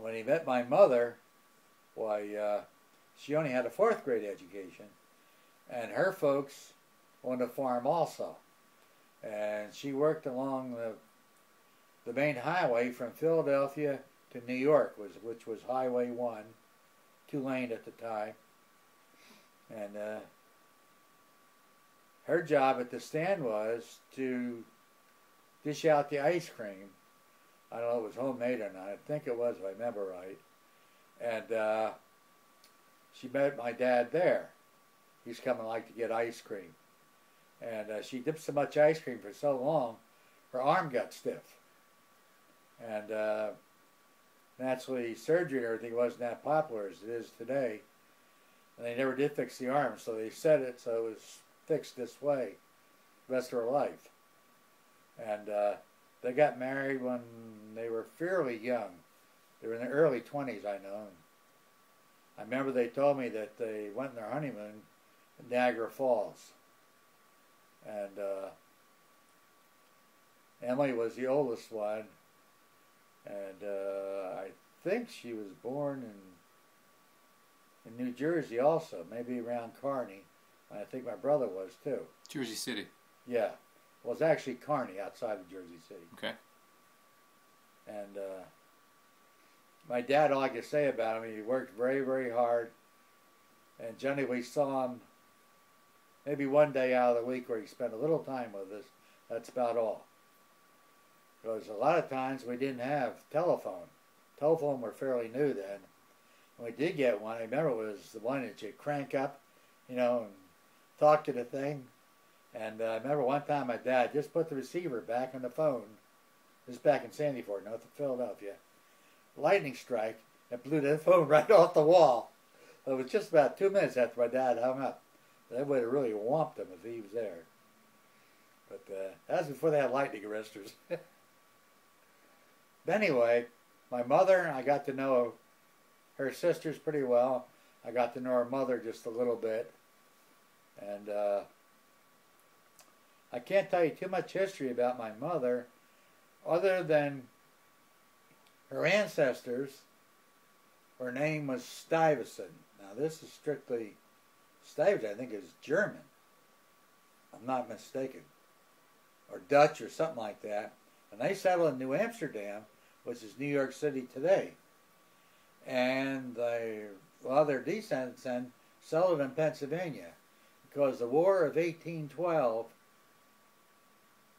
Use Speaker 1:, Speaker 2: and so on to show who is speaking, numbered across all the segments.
Speaker 1: when he met my mother, why, she only had a fourth grade education, and her folks owned a farm also, and she worked along the main highway from Philadelphia to New York, which was Highway 1, 2-lane at the time, and her job at the stand was to dish out the ice cream. I don't know if it was homemade or not. I think it was, if I remember right. And she met my dad there. He's coming like to get ice cream. And she dipped so much ice cream for so long, her arm got stiff. And naturally, surgery and everything wasn't that popular as it is today. And they never did fix the arm, so they set it so it was fixed this way the rest of her life. And they got married when they were fairly young. They were in their early 20s, I know. I remember they told me that they went on their honeymoon in Niagara Falls. And Emily was the oldest one. And I think she was born in New Jersey also, maybe around Kearney. And I think my brother was too.
Speaker 2: Jersey City.
Speaker 1: Yeah. Well, it's actually Kearney, outside of Jersey City.
Speaker 2: Okay.
Speaker 1: And my dad, all I can say about him, he worked very, very hard. And generally we saw him maybe one day out of the week where he spent a little time with us. That's about all. Because a lot of times we didn't have telephone. Telephone were fairly new then. When we did get one, I remember it was the one that you crank up, you know, and talk to the thing. And I remember one time my dad just put the receiver back on the phone. This is back in Sandy Ford, north of Philadelphia. Lightning strike, and blew the phone right off the wall. It was just about 2 minutes after my dad hung up. That would have really whomped him if he was there. But that was before they had lightning arresters. But anyway, my mother, I got to know her sisters pretty well. I got to know her mother just a little bit. And I can't tell you too much history about my mother, other than her ancestors, her name was Stuyvesant. Now this is strictly, Stuyvesant I think is German, I'm not mistaken, or Dutch or something like that. And they settled in New Amsterdam, which is New York City today. And their descendants then settled in Pennsylvania, because the War of 1812,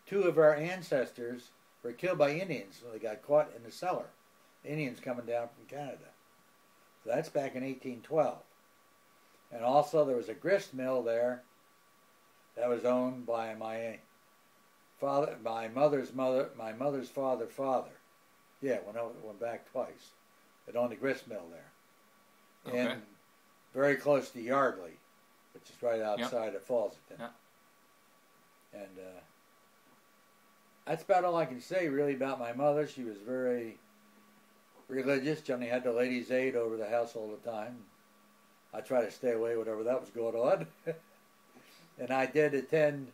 Speaker 1: 2 of our ancestors were killed by Indians when they got caught in the cellar. Indians coming down from Canada. So that's back in 1812. And also there was a grist mill there that was owned by my mother's father. Yeah, went back twice. It owned a grist mill there.
Speaker 2: Okay.
Speaker 1: And very close to Yardley, which is right outside of Fallston.
Speaker 2: Yep.
Speaker 1: And that's about all I can say really about my mother. She was very religious. Johnny had the ladies' aid over the house all the time. I tried to stay away whatever that was going on. And I did attend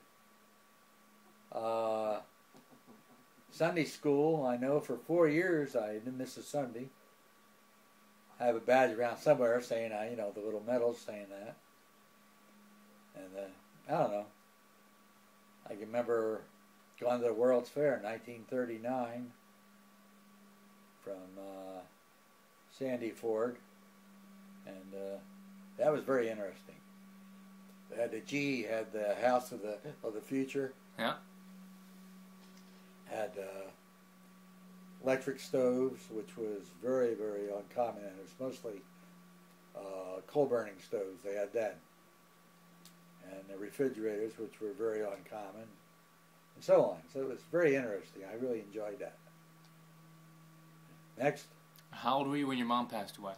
Speaker 1: Sunday school. I know for 4 years I didn't miss a Sunday. I have a badge around somewhere saying, you know, the little medals saying that. And I don't know. I can remember going to the World's Fair in 1939 from Sandy Ford, and that was very interesting. They had the G, had the House of the Future.
Speaker 2: Yeah.
Speaker 1: Had electric stoves, which was very, very uncommon, and it was mostly coal-burning stoves. They had that, and the refrigerators, which were very uncommon, and so on. So it was very interesting. I really enjoyed that. Next.
Speaker 2: How old were you when your mom passed away?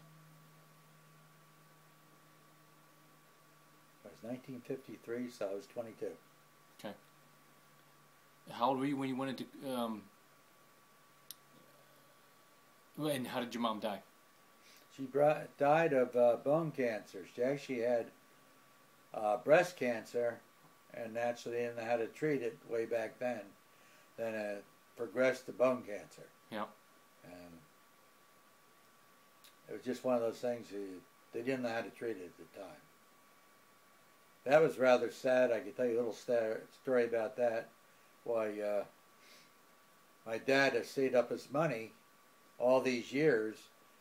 Speaker 1: It was 1953, so I was 22.
Speaker 2: Okay. How old were you when you went into... and how did your mom die?
Speaker 1: She died of bone cancer. She actually had breast cancer, and naturally didn't know how to treat it way back then. Then it progressed to bone cancer.
Speaker 2: Yeah.
Speaker 1: And was just one of those things they didn't know how to treat it at the time. That was rather sad. I could tell you a little story about that. Why, my dad has saved up his money all these years,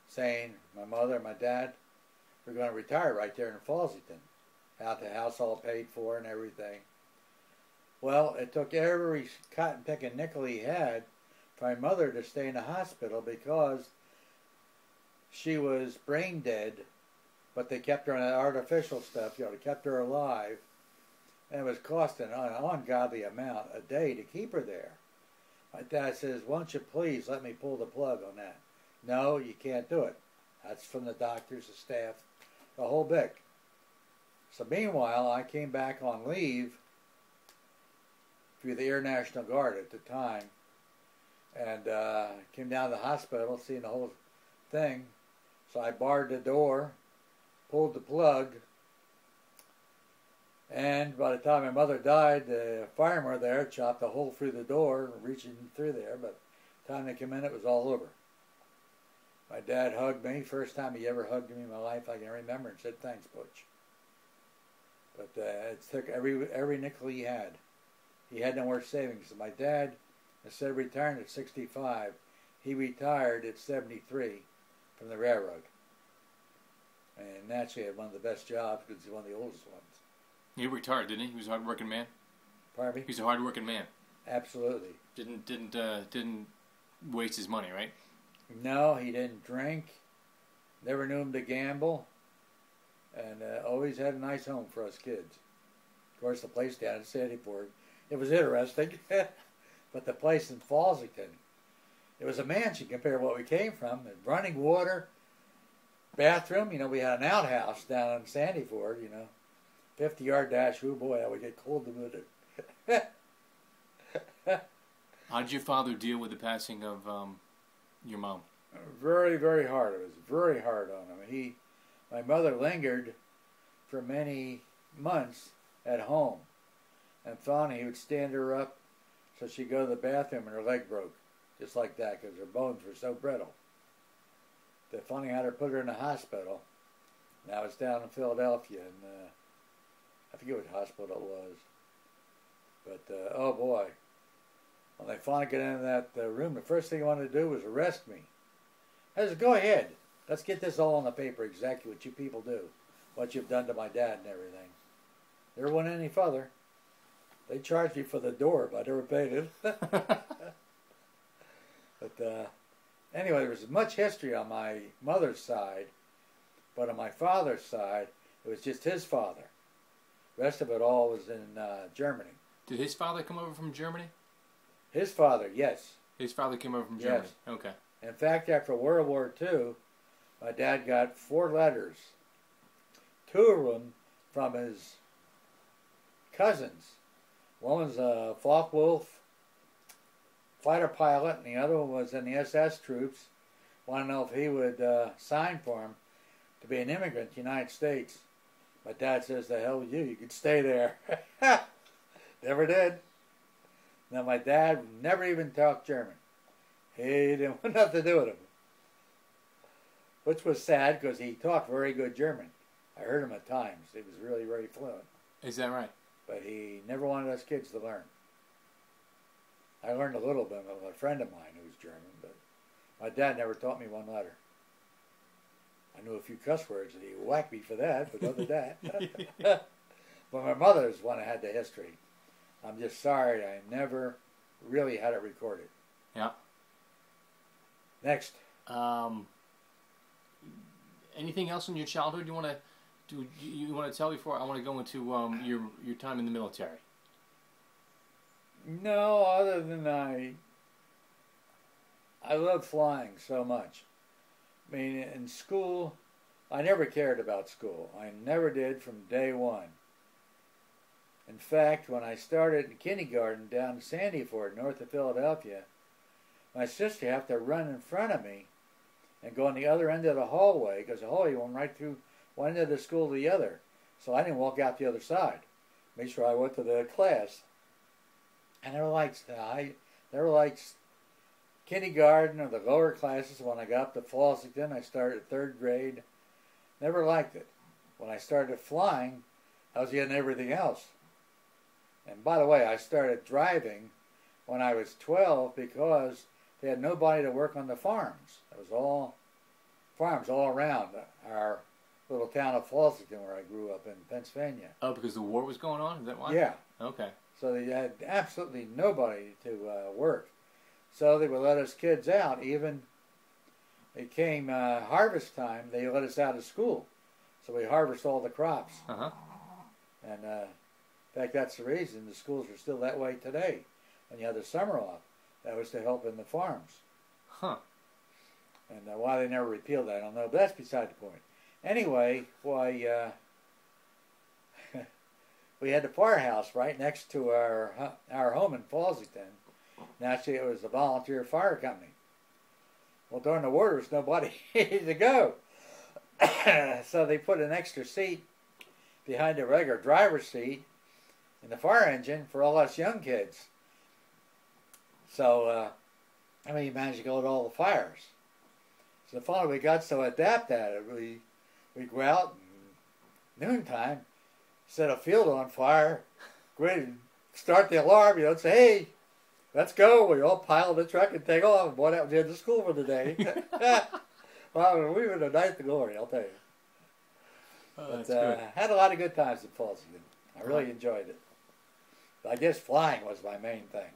Speaker 1: saying my mother and my dad were going to retire right there in Falsington. Have the house all paid for and everything. Well, it took every cotton picking nickel he had for my mother to stay in the hospital because she was brain dead, but they kept her on that artificial stuff, they kept her alive, and it was costing an ungodly amount a day to keep her there. My dad says, "Won't you please let me pull the plug on that?" "No, you can't do it." That's from the doctors, the staff, the whole bit. So meanwhile, I came back on leave through the Air National Guard at the time, and came down to the hospital, seeing the whole thing. So I barred the door, pulled the plug, and by the time my mother died, the firemen there chopped a hole through the door, reaching through there, but by the time they came in, it was all over. My dad hugged me, first time he ever hugged me in my life I can remember, and said, "Thanks, Butch." But it took every nickel he had. He had no more savings. So my dad, instead of retiring at 65, he retired at 73 from the railroad. And naturally had one of the best jobs because he's one of the oldest ones.
Speaker 2: He retired, didn't he? He was a hard-working man.
Speaker 1: Pardon me?
Speaker 2: He's a hard-working man.
Speaker 1: Absolutely.
Speaker 2: Didn't waste his money, right?
Speaker 1: No, he didn't drink. Never knew him to gamble. And always had a nice home for us kids. Of course, the place down in Sandyford, it was interesting. But the place in Falsington, it was a mansion compared to what we came from. Running water, bathroom. We had an outhouse down in Sandyford, 50-yard dash. Oh boy, I would get cold to move it.
Speaker 2: How did your father deal with the passing of your mom?
Speaker 1: Very, very hard. It was very hard on him. My mother lingered for many months at home. And finally, he would stand her up so she'd go to the bathroom and her leg broke. Just like that, because her bones were so brittle. They finally had her put her in the hospital. And I was down in Philadelphia, and I forget what hospital it was. But, oh boy. When they finally got into that room, the first thing they wanted to do was arrest me. I said, "Go ahead. Let's get this all on the paper, exactly what you people do. What you've done to my dad and everything." There wasn't any further. They charged me for the door, but I never paid it. But anyway, there was much history on my mother's side, but on my father's side, it was just his father. The rest of it all was in Germany.
Speaker 2: Did his father come over from Germany?
Speaker 1: His father, yes.
Speaker 2: His father came over from Germany?
Speaker 1: Yes.
Speaker 2: Okay.
Speaker 1: In fact, after World War II, my dad got 4 letters. 2 of them from his cousins. One was a Focke-Wulf fighter pilot, and the other one was in the SS troops. Wanted to know if he would sign for him to be an immigrant to the United States. My dad says, "The hell with you, you could stay there." Never did. Now my dad never even talked German. He didn't want nothing to do with him. Which was sad because he talked very good German. I heard him at times. He was really very fluent.
Speaker 2: Is that right?
Speaker 1: But he never wanted us kids to learn. I learned a little bit with a friend of mine who was German, but my dad never taught me one letter. I knew a few cuss words and he whacked me for that, but other than that. But my mother's one that had the history. I'm just sorry I never really had it recorded.
Speaker 2: Yeah.
Speaker 1: Next.
Speaker 2: Anything else in your childhood you want to tell before I want to go into your time in the military?
Speaker 1: No, other than I love flying so much. I mean, in school, I never cared about school. I never did from day one. In fact, when I started in kindergarten down in Sandyford, north of Philadelphia, my sister had to run in front of me and go on the other end of the hallway because the hallway went right through one end of the school to the other. So I didn't walk out the other side. Made sure I went to the class. I never liked kindergarten or the lower classes. When I got up to Fawlsington, I started 3rd grade. Never liked it. When I started flying, I was getting everything else. And by the way, I started driving when I was 12 because they had nobody to work on the farms. It was all farms all around our little town of Fawlsington where I grew up in Pennsylvania.
Speaker 2: Oh, because the war was going on? Is that why?
Speaker 1: Yeah.
Speaker 2: Okay.
Speaker 1: So they had absolutely nobody to work. So they would let us kids out. Even it came harvest time, they let us out of school. So we harvest all the crops.
Speaker 2: Uh-huh.
Speaker 1: And in fact, that's the reason the schools are still that way today. When you had the summer off, that was to help in the farms.
Speaker 2: Huh.
Speaker 1: And why they never repealed that, I don't know. But that's beside the point. Anyway, why we had the firehouse right next to our home in Fawlsington. And actually, it was a volunteer fire company. Well, during the war, there was nobody to go. So they put an extra seat behind the regular driver's seat in the fire engine for all us young kids. So, we managed to go to all the fires. So finally we got so adept at it, we go out and noontime, set a field on fire, go in and start the alarm, and say, hey, let's go. We all pile in the truck and take off. And boy, that was the end of school for the day. Well, we were in a night of glory, I'll tell you.
Speaker 2: Oh, that's
Speaker 1: but
Speaker 2: good.
Speaker 1: had a lot of good times in Fawlsington. I really enjoyed it. But I guess flying was my main thing.